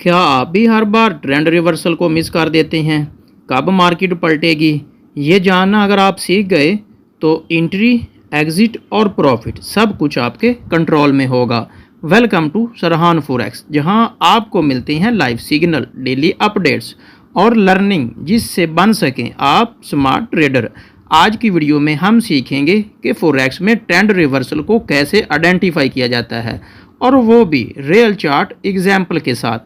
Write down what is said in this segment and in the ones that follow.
क्या आप भी हर बार ट्रेंड रिवर्सल को मिस कर देते हैं? कब मार्केट पलटेगी ये जानना अगर आप सीख गए तो एंट्री, एग्जिट और प्रॉफिट सब कुछ आपके कंट्रोल में होगा। वेलकम टू सरहान फॉरेक्स, जहां आपको मिलते हैं लाइव सिग्नल, डेली अपडेट्स और लर्निंग जिससे बन सकें आप स्मार्ट ट्रेडर। आज की वीडियो में हम सीखेंगे कि फॉरेक्स में ट्रेंड रिवर्सल को कैसे आइडेंटिफाई किया जाता है, और वो भी रियल चार्ट एग्जाम्पल के साथ।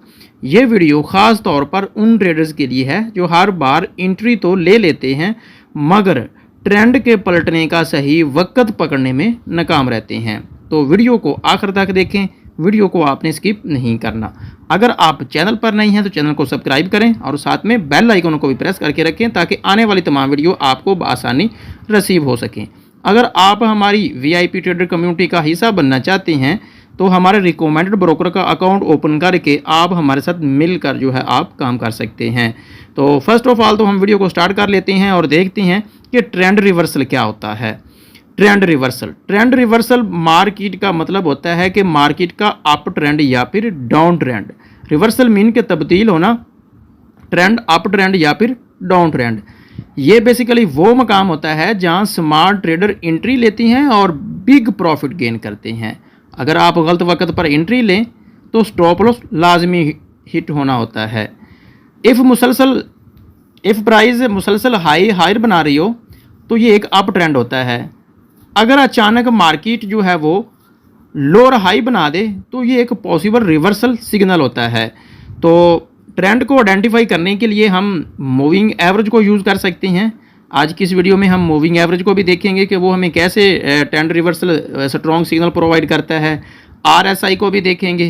ये वीडियो ख़ास तौर पर उन ट्रेडर्स के लिए है जो हर बार एंट्री तो ले लेते हैं मगर ट्रेंड के पलटने का सही वक्त पकड़ने में नाकाम रहते हैं। तो वीडियो को आखिर तक देखें, वीडियो को आपने स्किप नहीं करना। अगर आप चैनल पर नहीं हैं तो चैनल को सब्सक्राइब करें और साथ में बेल आइकन को भी प्रेस करके रखें ताकि आने वाली तमाम वीडियो आपको बआसानी रिसीव हो सकें। अगर आप हमारी वीआईपी ट्रेडर कम्युनिटी का हिस्सा बनना चाहते हैं तो हमारे रिकमेंडेड ब्रोकर का अकाउंट ओपन करके आप हमारे साथ मिलकर जो है आप काम कर सकते हैं। तो फर्स्ट ऑफ ऑल तो हम वीडियो को स्टार्ट कर लेते हैं और देखते हैं कि ट्रेंड रिवर्सल क्या होता है। ट्रेंड रिवर्सल मार्केट का मतलब होता है कि मार्केट का अप ट्रेंड या फिर डाउन ट्रेंड। रिवर्सल मीन के तब्दील होना, ट्रेंड अप ट्रेंड या फिर डाउन ट्रेंड। ये बेसिकली वो मकाम होता है जहां स्मार्ट ट्रेडर एंट्री लेती हैं और बिग प्रॉफिट गेन करते हैं। अगर आप गलत वक्त पर एंट्री लें तो स्टॉप लॉस लाजमी हिट होना होता है। इफ़ प्राइस मुसलसल हायर बना रही हो तो ये एक अप ट्रेंड होता है। अगर अचानक मार्केट जो है वो लोअर हाई बना दे तो ये एक पॉसिबल रिवर्सल सिग्नल होता है। तो ट्रेंड को आइडेंटिफाई करने के लिए हम मूविंग एवरेज को यूज़ कर सकते हैं। आज की इस वीडियो में हम मूविंग एवरेज को भी देखेंगे कि वो हमें कैसे trend reversal strong signal provide करता है। आरएसआई को भी देखेंगे।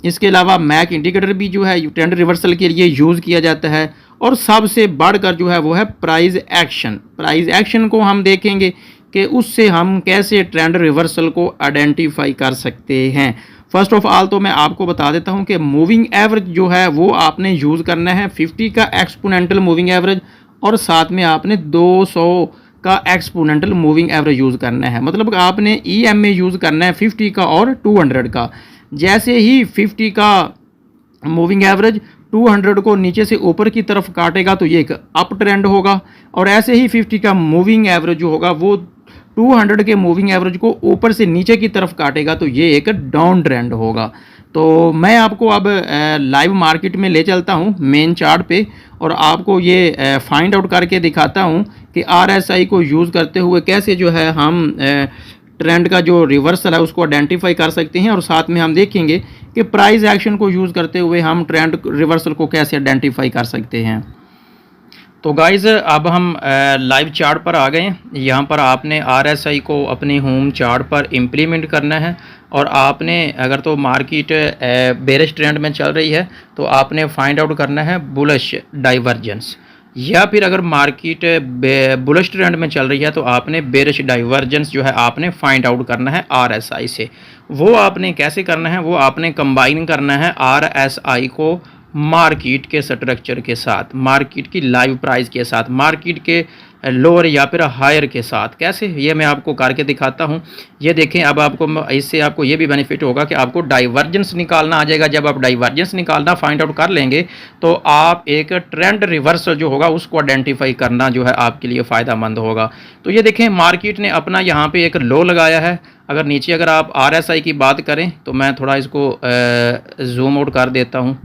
इसके अलावा मैक इंडिकेटर भी जो है ट्रेंड रिवर्सल के लिए यूज़ किया जाता है। और सबसे बढ़कर जो है वो है प्राइस एक्शन को हम देखेंगे कि उससे हम कैसे ट्रेंड रिवर्सल को आइडेंटिफाई कर सकते हैं। फर्स्ट ऑफ ऑल तो मैं आपको बता देता हूं कि मूविंग एवरेज जो है वो आपने यूज़ करना है 50 का एक्सपोनेंटल मूविंग एवरेज और साथ में आपने 200 का एक्सपोनेंटल मूविंग एवरेज यूज़ करना है। मतलब आपने EMA यूज़ करना है 50 का और 200 का। जैसे ही 50 का मूविंग एवरेज 200 को नीचे से ऊपर की तरफ काटेगा तो ये एक अप ट्रेंड होगा, और ऐसे ही 50 का मूविंग एवरेज जो होगा वो 200 के मूविंग एवरेज को ऊपर से नीचे की तरफ काटेगा तो ये एक डाउन ट्रेंड होगा। तो मैं आपको अब लाइव मार्केट में ले चलता हूँ मेन चार्ट पे, और आपको ये फाइंड आउट करके दिखाता हूँ कि RSI को यूज़ करते हुए कैसे जो है हम ट्रेंड का जो रिवर्सल है उसको आइडेंटिफाई कर सकते हैं। और साथ में हम देखेंगे कि प्राइस एक्शन को यूज़ करते हुए हम ट्रेंड रिवर्सल को कैसे आइडेंटिफाई कर सकते हैं। तो गाइज़ अब हम लाइव चार्ट पर आ गए हैं। यहाँ पर आपने RSI को अपने होम चार्ट पर इम्प्लीमेंट करना है, और आपने अगर तो मार्केट बेरिश ट्रेंड में चल रही है तो आपने फाइंड आउट करना है बुलिश डाइवर्जेंस, या फिर अगर मार्केट बुलिश ट्रेंड में चल रही है तो आपने बेरिश डाइवर्जेंस जो है आपने फाइंड आउट करना है RSI से। वो आपने कैसे करना है, वो आपने कंबाइन करना है RSI को मार्केट के स्ट्रक्चर के साथ, मार्केट की लाइव प्राइस के साथ, मार्केट के लोअर या फिर हायर के साथ। कैसे, ये मैं आपको करके दिखाता हूँ। ये देखें, अब आपको इससे आपको ये भी बेनिफिट होगा कि आपको डाइवर्जेंस निकालना आ जाएगा। जब आप डाइवर्जेंस निकालना फाइंड आउट कर लेंगे तो आप एक ट्रेंड रिवर्सल जो होगा उसको आइडेंटिफाई करना जो है आपके लिए फ़ायदेमंद होगा। तो ये देखें, मार्केट ने अपना यहाँ पे एक लो लगाया है। अगर नीचे अगर आप RSI की बात करें तो मैं थोड़ा इसको जूम आउट कर देता हूँ।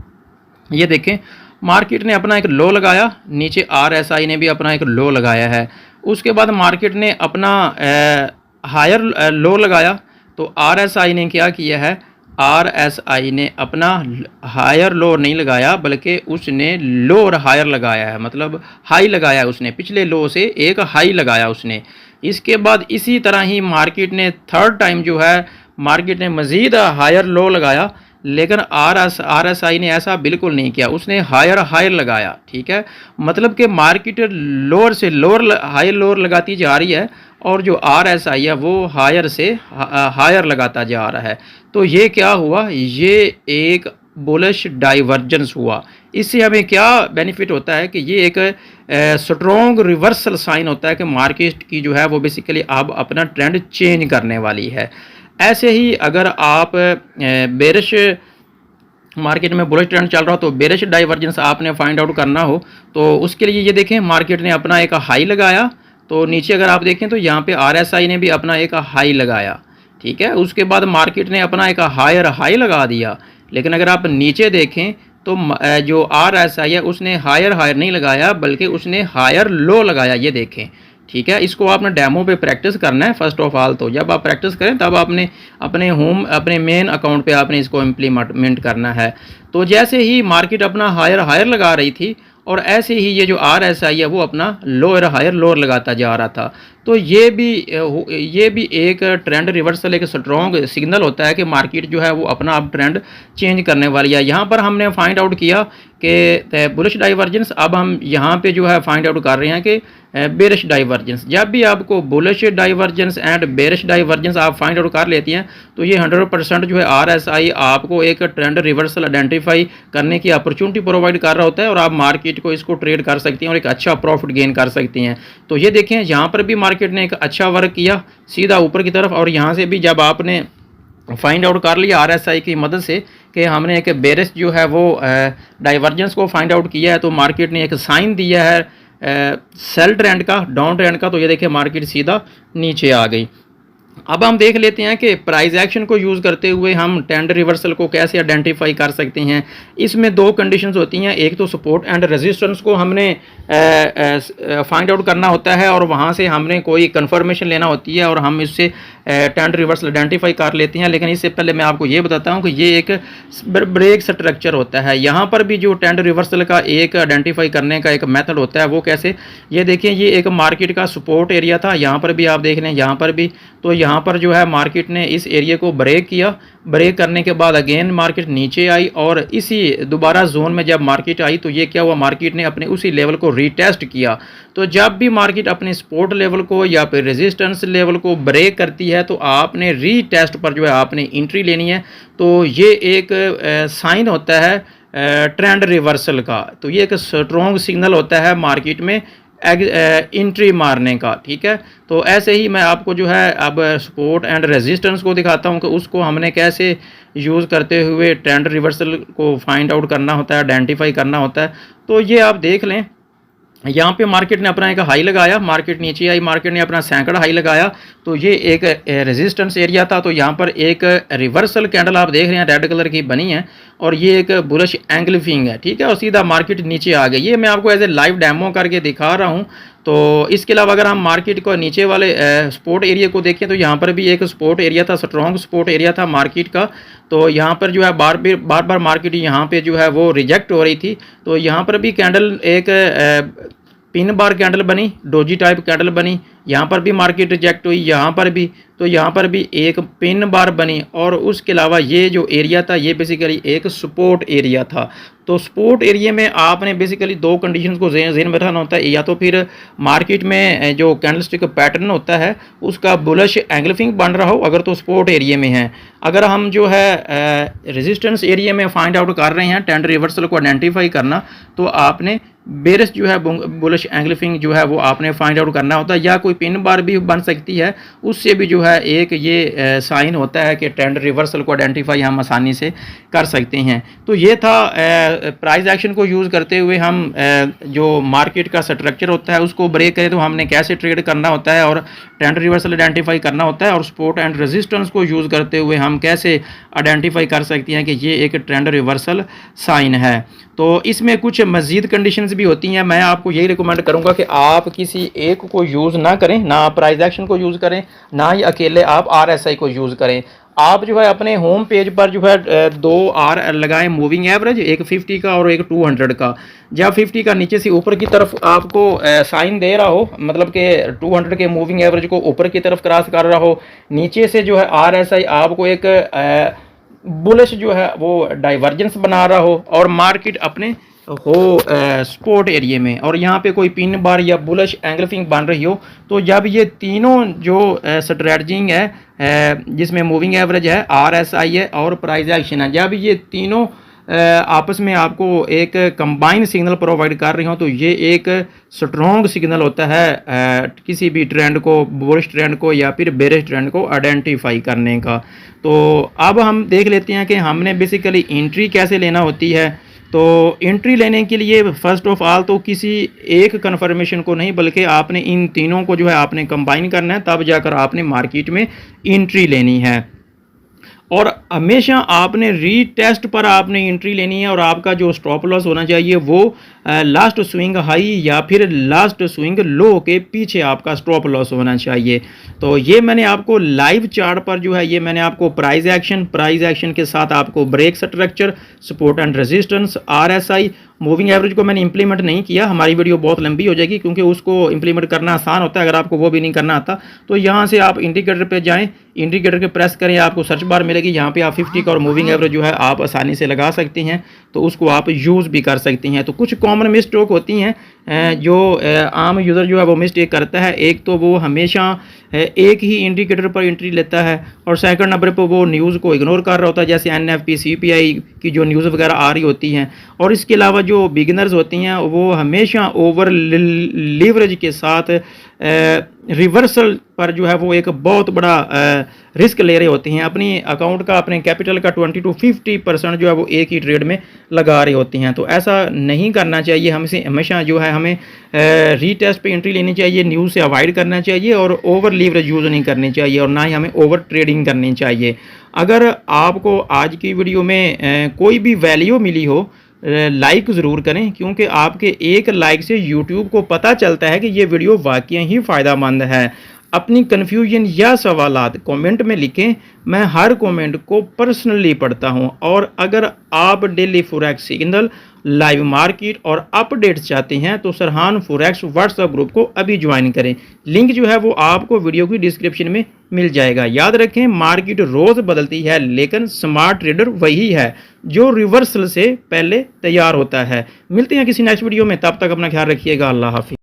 ये देखें, मार्केट ने अपना एक लो लगाया, नीचे RSI ने भी अपना एक लो लगाया है। उसके बाद मार्केट ने अपना हायर लो लगाया तो RSI ने क्या किया है, RSI ने अपना हायर लो नहीं लगाया बल्कि उसने लोअर हायर लगाया है, मतलब हाई लगाया है उसने, पिछले लो से एक हाई लगाया उसने। इसके बाद इसी तरह ही मार्केट ने थर्ड टाइम जो है मार्केट ने मज़ीद हायर लो लगाया, लेकिन RSI ने ऐसा बिल्कुल नहीं किया, उसने हायर लगाया। ठीक है, मतलब कि मार्केट लोअर से लोअर हायर लोअर लगाती जा रही है और जो RSI है वो हायर से हायर लगाता जा रहा है। तो ये क्या हुआ, ये एक बुलिश डाइवर्जेंस हुआ। इससे हमें क्या बेनिफिट होता है कि ये एक स्ट्रॉन्ग रिवर्सल साइन होता है कि मार्केट की जो है वो बेसिकली अब अपना ट्रेंड चेंज करने वाली है। ऐसे ही अगर आप बेरिश मार्केट में बुलिश ट्रेंड चल रहा हो तो बेरिश डाइवर्जेंस आपने फाइंड आउट करना हो तो उसके लिए ये देखें मार्केट ने अपना एक हाई लगाया, तो नीचे अगर आप देखें तो यहाँ पे RSI ने भी अपना एक हाई लगाया, ठीक है। उसके बाद मार्केट ने अपना एक हायर हाई लगा दिया, लेकिन अगर आप नीचे देखें तो जो RSI है उसने हायर हायर नहीं लगाया बल्कि उसने हायर लो लगाया, ये देखें, ठीक है। इसको आपने डेमो पे प्रैक्टिस करना है फर्स्ट ऑफ ऑल। तो जब आप प्रैक्टिस करें तब आपने अपने मेन अकाउंट पे आपने इसको इम्प्लीमेंट करना है। तो जैसे ही मार्केट अपना हायर हायर लगा रही थी और ऐसे ही ये जो RSI है वो अपना लोअर हायर लोअर लगाता जा रहा था, तो ये भी एक ट्रेंड रिवर्सल, एक स्ट्रॉन्ग सिग्नल होता है कि मार्केट जो है वो अपना अब ट्रेंड चेंज करने वाली है। यहाँ पर हमने फाइंड आउट किया कि बुलिश डाइवर्जेंस, अब हम यहाँ पे जो है फाइंड आउट कर रहे हैं कि बेरिश डाइवर्जेंस। जब भी आपको bullish divergence and bearish divergence आप फाइंड आउट कर लेती हैं तो ये 100% जो है RSI आपको एक ट्रेंड रिवर्सल आइडेंटिफाई करने की अपॉर्चुनिटी प्रोवाइड कर रहा होता है और आप मार्केट को इसको ट्रेड कर सकती हैं और एक अच्छा प्रॉफिट गेन कर सकती हैं। तो ये देखें यहाँ पर भी मार्केट ने एक अच्छा वर्क किया सीधा ऊपर की तरफ, और यहाँ से भी जब आपने फाइंड आउट कर लिया RSI की मदद से कि हमने एक बेरिश जो है वो डाइवर्जेंस को फाइंड आउट किया है, तो मार्केट ने एक साइन दिया है सेल ट्रेंड का, डाउन ट्रेंड का, तो ये देखिए मार्केट सीधा नीचे आ गई। अब हम देख लेते हैं कि प्राइस एक्शन को यूज़ करते हुए हम ट्रेंड रिवर्सल को कैसे आइडेंटिफाई कर सकते हैं। इसमें दो कंडीशंस होती हैं, एक तो सपोर्ट एंड रेजिस्टेंस को हमने फाइंड आउट करना होता है और वहाँ से हमने कोई कंफर्मेशन लेना होती है और हम इससे ट्रेंड रिवर्सल आइडेंटिफाई कर लेते हैं। लेकिन इससे पहले मैं आपको ये बताता हूँ कि ये एक ब्रेक स्ट्रक्चर होता है। यहाँ पर भी जो ट्रेंड रिवर्सल का एक आइडेंटिफाई करने का एक मेथड होता है वो कैसे, ये देखें, ये एक मार्केट का सपोर्ट एरिया था, यहाँ पर भी आप देख लें, यहाँ पर भी, तो यहाँ पर जो है मार्केट ने इस एरिया को ब्रेक किया, ब्रेक करने के बाद अगेन मार्केट नीचे आई और इसी दोबारा जोन में जब मार्केट आई तो ये क्या हुआ, मार्केट ने अपने उसी लेवल को रीटेस्ट किया। तो जब भी मार्केट अपने सपोर्ट लेवल को या फिर रेजिस्टेंस लेवल को ब्रेक करती है तो आपने रीटेस्ट पर जो है आपने एंट्री लेनी है। तो ये एक साइन होता है ट्रेंड रिवर्सल का, तो ये एक स्ट्रॉन्ग सिग्नल होता है मार्केट में एंट्री मारने का, ठीक है। तो ऐसे ही मैं आपको जो है अब सपोर्ट एंड रेजिस्टेंस को दिखाता हूँ कि उसको हमने कैसे यूज़ करते हुए ट्रेंड रिवर्सल को फाइंड आउट करना होता है, आइडेंटिफाई करना होता है। तो ये आप देख लें, यहाँ पे मार्केट ने अपना एक हाई लगाया, मार्केट नीचे आई, मार्केट ने अपना सैकड़ा हाई लगाया, तो ये एक रेजिस्टेंस एरिया था। तो यहाँ पर एक रिवर्सल कैंडल आप देख रहे हैं रेड कलर की बनी है और ये एक बुलिश एंगल्फिंग है, ठीक है, और सीधा मार्केट नीचे आ गई। ये मैं आपको एज ए लाइव डेमो करके दिखा रहा हूँ। तो इसके अलावा अगर हम मार्केट को नीचे वाले सपोर्ट एरिया को देखें तो यहाँ पर भी एक सपोर्ट एरिया था, स्ट्रॉन्ग सपोर्ट एरिया था मार्केट का। तो यहाँ पर जो है बार बार मार्केट यहाँ पे जो है वो रिजेक्ट हो रही थी। तो यहाँ पर भी कैंडल एक पिन बार कैंडल बनी, डोजी टाइप कैंडल बनी, यहाँ पर भी मार्केट रिजेक्ट हुई, यहाँ पर भी, तो यहाँ पर भी एक पिन बार बनी। और उसके अलावा ये जो एरिया था ये बेसिकली एक सपोर्ट एरिया था। तो सपोर्ट एरिया में आपने बेसिकली दो कंडीशंस को ज़हन में रखना होता है, या तो फिर मार्केट में जो कैंडलस्टिक पैटर्न होता है उसका बुलिश एंगल्फिंग बन रहा हो, अगर तो सपोर्ट एरिया में है। अगर हम जो है रेजिस्टेंस एरिया में फाइंड आउट कर रहे हैं ट्रेंड रिवर्सल को आइडेंटिफाई करना, तो आपने बेरिश जो है बुलिश एंगल्फिंग जो है वो आपने फाइंड आउट करना होता है, या कोई पिन बार भी बन सकती है, उससे भी जो है एक ये साइन होता है कि ट्रेंड रिवर्सल को आइडेंटिफाई हम आसानी से कर सकते हैं। तो ये था प्राइस एक्शन को यूज़ करते हुए हम जो मार्केट का स्ट्रक्चर होता है उसको ब्रेक करें तो हमने कैसे ट्रेड करना होता है और ट्रेंड रिवर्सल आइडेंटिफाई करना होता है, और सपोर्ट एंड रेजिस्टेंस को यूज़ करते हुए हम कैसे आइडेंटिफाई कर सकते हैं कि ये एक ट्रेंड रिवर्सल साइन है। तो इसमें कुछ मज़ीद कंडीशंस भी होती हैं। मैं आपको यही रिकमेंड करूंगा कि आप किसी एक को यूज़ ना करें, ना आप प्राइस एक्शन को यूज़ करें, ना ही अकेले आप RSI को यूज़ करें। आप जो है अपने होम पेज पर जो है दो R लगाएं मूविंग एवरेज, एक 50 का और एक 200 का। जब 50 का नीचे से ऊपर की तरफ आपको साइन दे रहा हो, मतलब कि 200 के मूविंग एवरेज को ऊपर की तरफ क्रॉस कर रहा हो, नीचे से जो है RSI आपको एक बुलिश जो है वो डाइवर्जेंस बना रहा हो और मार्केट अपने हो सपोर्ट एरिया में, और यहाँ पे कोई पिन बार या बुलिश एंगल्फिंग बन रही हो, तो जब ये तीनों जो स्ट्रेटजिंग है जिसमें मूविंग एवरेज है, RSI है और प्राइस एक्शन है, जब ये तीनों आपस में आपको एक कंबाइन सिग्नल प्रोवाइड कर रही हो तो ये एक स्ट्रॉन्ग सिग्नल होता है किसी भी ट्रेंड को, बुलिश ट्रेंड को या फिर बेरिश ट्रेंड को आइडेंटिफाई करने का। तो अब हम देख लेते हैं कि हमने बेसिकली एंट्री कैसे लेना होती है। तो एंट्री लेने के लिए फर्स्ट ऑफ ऑल तो किसी एक कन्फर्मेशन को नहीं, बल्कि आपने इन तीनों को जो है आपने कंबाइन करना है, तब जाकर आपने मार्केट में एंट्री लेनी है। और हमेशा आपने रीटेस्ट पर आपने एंट्री लेनी है और आपका जो स्टॉप लॉस होना चाहिए वो लास्ट स्विंग हाई या फिर लास्ट स्विंग लो के पीछे आपका स्टॉप लॉस होना चाहिए। तो ये मैंने आपको लाइव चार्ट पर जो है ये मैंने आपको प्राइस एक्शन के साथ आपको break structure, support and resistance, RSI, moving average को मैंने इंप्लीमेंट नहीं किया, हमारी वीडियो बहुत लंबी हो जाएगी क्योंकि उसको इंप्लीमेंट करना आसान होता है। अगर आपको वो भी नहीं करना आता तो यहाँ से आप इंडिकेटर पे जाएं, इंडिकेटर के प्रेस करें, आपको सर्च बार मिलेगी, यहाँ पे आप 50 का और मूविंग एवरेज जो है आप आसानी से लगा सकती हैं, तो उसको आप यूज़ भी कर सकती हैं। तो कुछ कॉमन मिस्टेक होती हैं जो आम यूज़र जो है वो मिस्टेक करता है। एक तो वो हमेशा एक ही इंडिकेटर पर एंट्री लेता है और सेकंड नंबर पर वो न्यूज़ को इग्नोर कर रहा होता है, जैसे NFP CPI की जो न्यूज़ वगैरह आ रही होती हैं। और इसके अलावा जो बिगिनर्स होती हैं वो हमेशा ओवर लीवरेज के साथ रिवर्सल पर जो है वो एक बहुत बड़ा रिस्क ले रहे होते हैं, अपनी अकाउंट का, अपने कैपिटल का 20 to 50% जो है वो एक ही ट्रेड में लगा रहे होते हैं। तो ऐसा नहीं करना चाहिए, हमसे हमेशा जो है हमें रीटेस्ट पे एंट्री लेनी चाहिए, न्यूज़ से अवॉइड करना चाहिए और ओवर लीवरेज यूज़ नहीं करनी चाहिए और ना ही हमें ओवर ट्रेडिंग करनी चाहिए। अगर आपको आज की वीडियो में कोई भी वैल्यू मिली हो, लाइक ज़रूर करें, क्योंकि आपके एक लाइक से यूट्यूब को पता चलता है कि ये वीडियो वाकई ही फ़ायदेमंद है। अपनी कन्फ्यूजन या सवालात कमेंट में लिखें, मैं हर कमेंट को पर्सनली पढ़ता हूं। और अगर आप daily forex signal, live market और अपडेट्स चाहते हैं तो सरहान फॉरेक्स व्हाट्सएप ग्रुप को अभी ज्वाइन करें, लिंक जो है वो आपको वीडियो की डिस्क्रिप्शन में मिल जाएगा। याद रखें, मार्केट रोज़ बदलती है लेकिन स्मार्ट ट्रेडर वही है जो रिवर्सल से पहले तैयार होता है। मिलते हैं किसी नेक्स्ट वीडियो में, तब तक अपना ख्याल रखिएगा। अल्लाह हाफिज़।